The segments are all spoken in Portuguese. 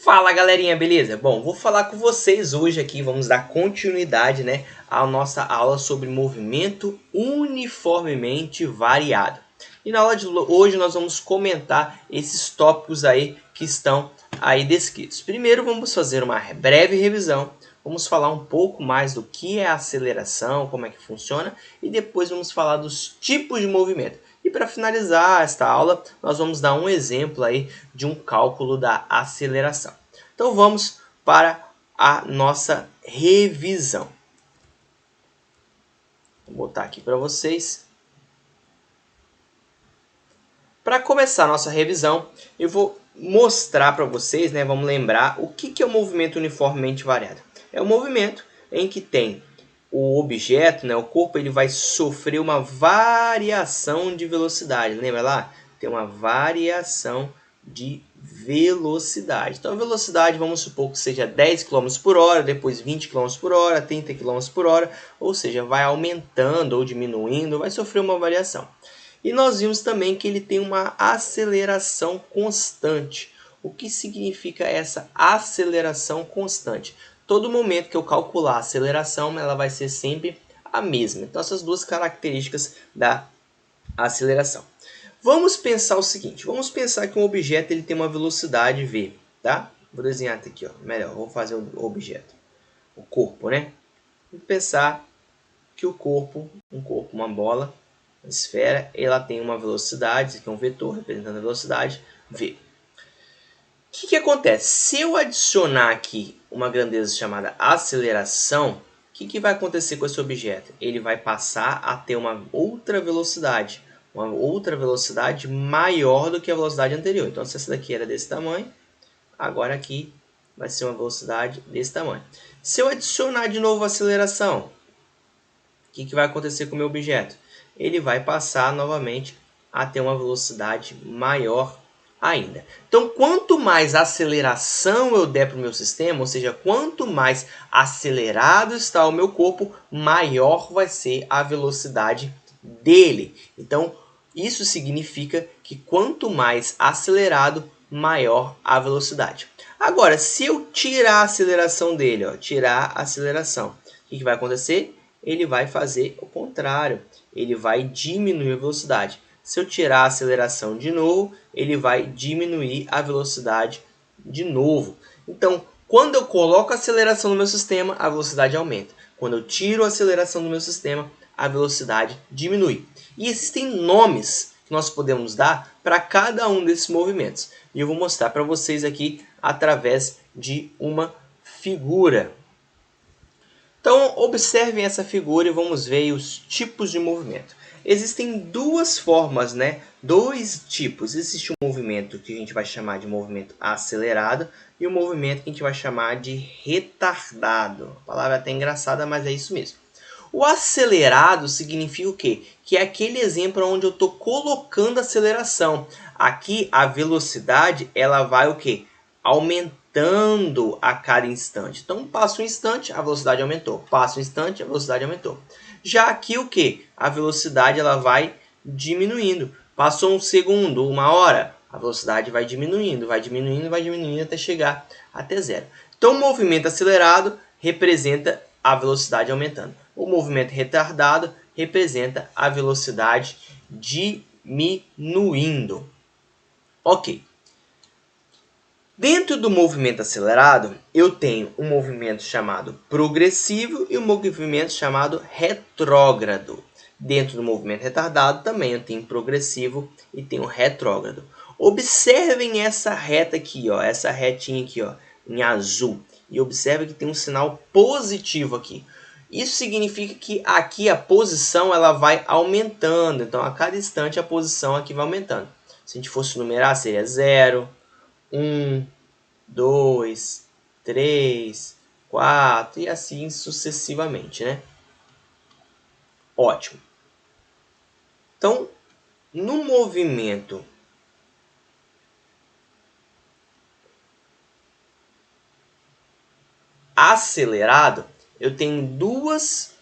Fala galerinha, beleza? Bom, vou falar com vocês hoje aqui, vamos dar continuidade, à nossa aula sobre movimento uniformemente variado. E na aula de hoje nós vamos comentar esses tópicos aí que estão aí descritos. Primeiro vamos fazer uma breve revisão, vamos falar um pouco mais do que é a aceleração, como é que funciona, e depois vamos falar dos tipos de movimento. E para finalizar esta aula, nós vamos dar um exemplo aí de um cálculo da aceleração. Então vamos para a nossa revisão. Vou botar aqui para vocês. Para começar a nossa revisão, eu vou mostrar para vocês, vamos lembrar o que é o movimento uniformemente variado. É um movimento em que tem o objeto, o corpo, ele vai sofrer uma variação de velocidade. Lembra lá? Tem uma variação de velocidade. Então, a velocidade, vamos supor que seja 10 km por hora, depois 20 km por hora, 30 km por hora, ou seja, vai aumentando ou diminuindo, vai sofrer uma variação. E nós vimos também que ele tem uma aceleração constante. O que significa essa aceleração constante? Todo momento que eu calcular a aceleração, ela vai ser sempre a mesma. Então, essas duas características da aceleração. Vamos pensar o seguinte, vamos pensar que um objeto ele tem uma velocidade v, tá? Vou desenhar aqui, melhor, vou fazer o objeto, o corpo, Vamos pensar que o corpo, uma bola, uma esfera, ela tem uma velocidade, que é um vetor representando a velocidade, v. O que acontece? Se eu adicionar aqui uma grandeza chamada aceleração, o que vai acontecer com esse objeto? Ele vai passar a ter uma outra velocidade maior do que a velocidade anterior. Então, se essa daqui era desse tamanho, agora aqui vai ser uma velocidade desse tamanho. Se eu adicionar de novo a aceleração, o que vai acontecer com o meu objeto? Ele vai passar novamente a ter uma velocidade maior ainda. Então, quanto mais aceleração eu der para o meu sistema, ou seja, quanto mais acelerado está o meu corpo, maior vai ser a velocidade dele. Então, isso significa que quanto mais acelerado, maior a velocidade. Agora, se eu tirar a aceleração dele, tirar a aceleração, o que vai acontecer? Ele vai fazer o contrário, ele vai diminuir a velocidade. Se eu tirar a aceleração de novo, ele vai diminuir a velocidade de novo. Então, quando eu coloco a aceleração no meu sistema, a velocidade aumenta. Quando eu tiro a aceleração do meu sistema, a velocidade diminui. E existem nomes que nós podemos dar para cada um desses movimentos. E eu vou mostrar para vocês aqui através de uma figura. Então, observem essa figura e vamos ver os tipos de movimento. Existem duas formas, dois tipos. Existe um movimento que a gente vai chamar de movimento acelerado e um movimento que a gente vai chamar de retardado. A palavra é até engraçada, mas é isso mesmo. O acelerado significa o quê? Que é aquele exemplo onde eu estou colocando aceleração. Aqui a velocidade ela vai o quê? Aumentando a cada instante. Então, passa um instante, a velocidade aumentou. Passa um instante, a velocidade aumentou. Já aqui o que? A velocidade ela vai diminuindo. Passou um segundo, uma hora, a velocidade vai diminuindo até chegar até zero. Então, o movimento acelerado representa a velocidade aumentando. O movimento retardado representa a velocidade diminuindo. Ok. Dentro do movimento acelerado, eu tenho um movimento chamado progressivo e um movimento chamado retrógrado. Dentro do movimento retardado, também eu tenho progressivo e tenho retrógrado. Observem essa reta aqui, essa retinha aqui, em azul. E observe que tem um sinal positivo aqui. Isso significa que aqui a posição ela vai aumentando. Então, a cada instante a posição aqui vai aumentando. Se a gente fosse numerar, seria 0, 1, 2, 3, 4 e assim sucessivamente, Ótimo. Então, no movimento acelerado, eu tenho duas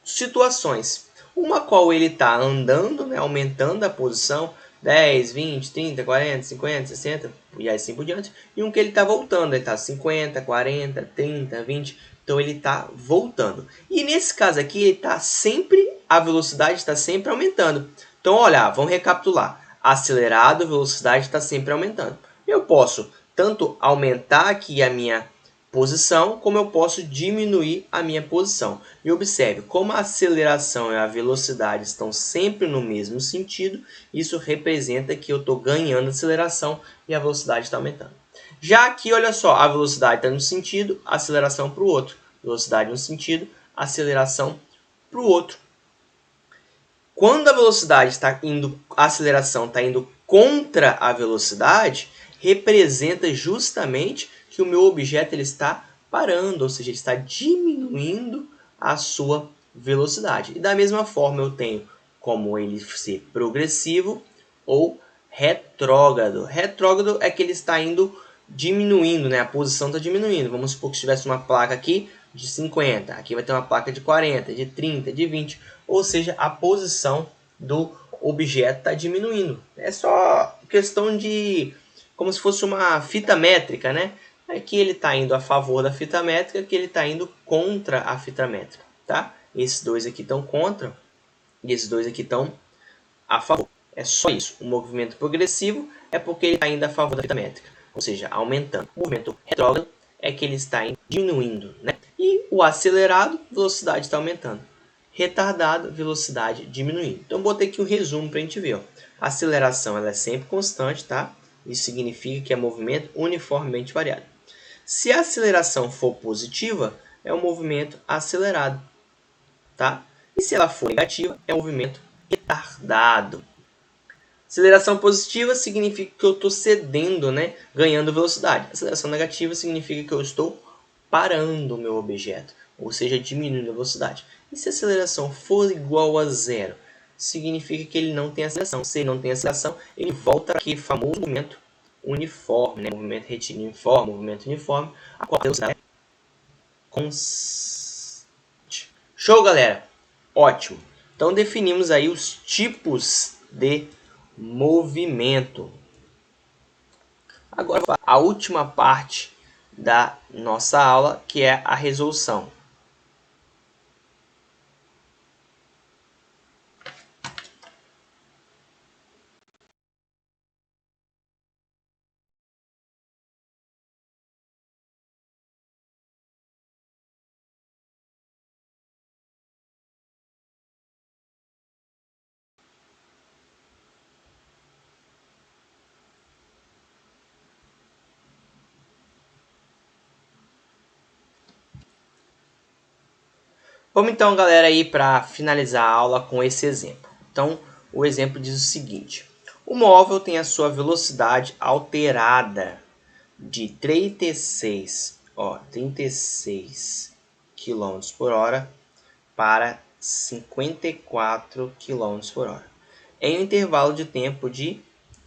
situações. Uma qual ele está andando, aumentando a posição, 10, 20, 30, 40, 50, 60 e assim por diante. E um que ele está voltando, ele está 50, 40, 30, 20. Então ele está voltando. E nesse caso aqui, ele tá sempre, a velocidade está sempre aumentando. Então, olha, vamos recapitular. Acelerado, a velocidade está sempre aumentando. Eu posso tanto aumentar aqui a minha posição, como eu posso diminuir a minha posição. E observe, como a aceleração e a velocidade estão sempre no mesmo sentido, isso representa que eu estou ganhando aceleração e a velocidade está aumentando. Já aqui, olha só, a velocidade está no sentido, a aceleração para o outro. Velocidade no sentido, aceleração para o outro. Quando a velocidade está indo, a aceleração está indo contra a velocidade, representa justamente que o meu objeto ele está parando, ou seja, ele está diminuindo a sua velocidade. E da mesma forma eu tenho como ele ser progressivo ou retrógrado. Retrógrado é que ele está indo diminuindo, né? A posição está diminuindo. Vamos supor que se tivesse uma placa aqui de 50, aqui vai ter uma placa de 40, de 30, de 20, ou seja, a posição do objeto está diminuindo. É só questão de como se fosse uma fita métrica, né? Aqui ele está indo a favor da fita métrica, aqui ele está indo contra a fita métrica, tá? Esses dois aqui estão contra e esses dois aqui estão a favor. É só isso. O movimento progressivo é porque ele está indo a favor da fita métrica, ou seja, aumentando. O movimento retrógrado é que ele está diminuindo, né? E o acelerado, velocidade está aumentando. Retardado, velocidade diminuindo. Então, botei aqui um resumo para a gente ver. Ó. A aceleração ela é sempre constante, tá? Isso significa que é movimento uniformemente variado. Se a aceleração for positiva, é um movimento acelerado, tá? E se ela for negativa, é um movimento retardado. Aceleração positiva significa que eu estou cedendo, né? Ganhando velocidade. Aceleração negativa significa que eu estou parando o meu objeto, ou seja, diminuindo a velocidade. E se a aceleração for igual a zero, significa que ele não tem aceleração. Se ele não tem aceleração, ele volta aquele famoso movimento uniforme, né? Movimento retilíneo uniforme, movimento uniforme, a qual a velocidade é constante. Show, galera? Ótimo. Então definimos aí os tipos de movimento. Agora a última parte da nossa aula, que é a resolução. Vamos então, galera, aí para finalizar a aula com esse exemplo. Então, o exemplo diz o seguinte: o móvel tem a sua velocidade alterada de 36 km por hora para 54 km por hora, em um intervalo de tempo de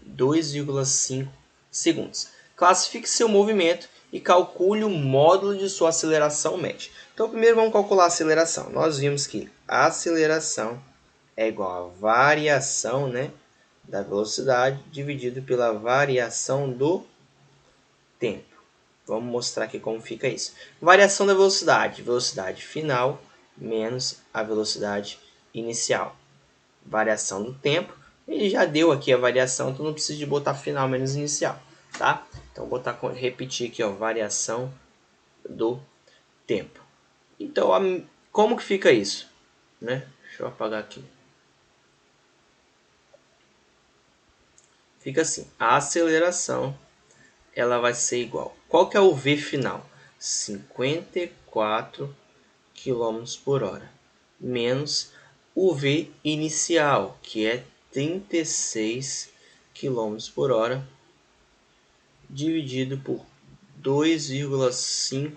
2,5 segundos. Classifique seu movimento e calcule o módulo de sua aceleração média. Então, primeiro vamos calcular a aceleração. Nós vimos que a aceleração é igual a variação, né, da velocidade dividido pela variação do tempo. Vamos mostrar aqui como fica isso. Variação da velocidade. Velocidade final menos a velocidade inicial. Variação do tempo. Ele já deu aqui a variação, então não precisa de botar final menos inicial, tá? Então, vou repetir aqui, ó, variação do tempo. Então, como que fica isso? Né? Deixa eu apagar aqui. Fica assim, a aceleração ela vai ser igual. Qual que é o V final? 54 km por hora menos o V inicial, que é 36 km por hora, dividido por 2,5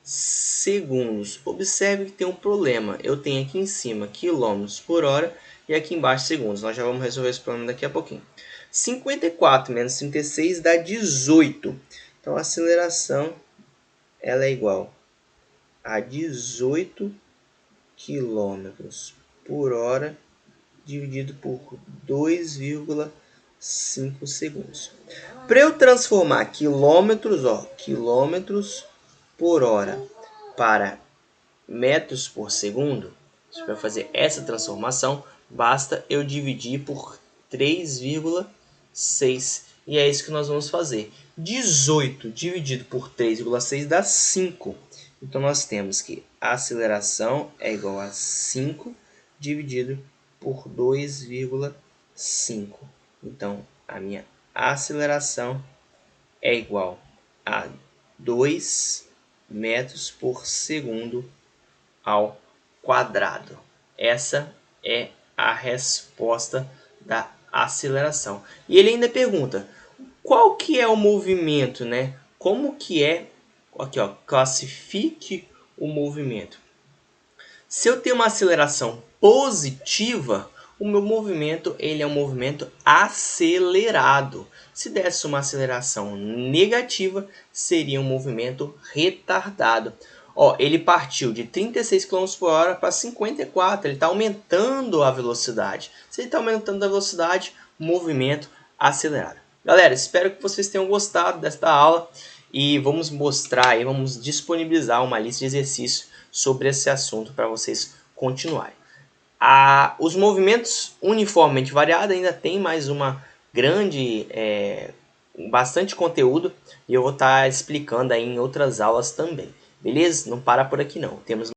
segundos. Observe que tem um problema. Eu tenho aqui em cima quilômetros por hora e aqui embaixo segundos. Nós já vamos resolver esse problema daqui a pouquinho. 54 menos 36 dá 18. Então a aceleração ela é igual a 18 km por hora dividido por 2,5 segundos. Para eu transformar quilômetros por hora para metros por segundo, para fazer essa transformação, basta eu dividir por 3,6. E é isso que nós vamos fazer. 18 dividido por 3,6 dá 5. Então, nós temos que a aceleração é igual a 5 dividido por 2,5. Então, a minha aceleração é igual a 2 metros por segundo ao quadrado. Essa é a resposta da aceleração. E ele ainda pergunta, qual que é o movimento, né? Como que é? Aqui, ó, classifique o movimento. Se eu tenho uma aceleração positiva, o meu movimento ele é um movimento acelerado. Se desse uma aceleração negativa, seria um movimento retardado. Ó, ele partiu de 36 km por hora para 54, ele está aumentando a velocidade. Se ele está aumentando a velocidade, movimento acelerado. Galera, espero que vocês tenham gostado desta aula e vamos mostrar aí, vamos disponibilizar uma lista de exercícios sobre esse assunto para vocês continuarem. Os movimentos uniformemente variados ainda tem mais uma grande, bastante conteúdo e eu vou estar explicando aí em outras aulas também. Beleza? Não para por aqui não. Temos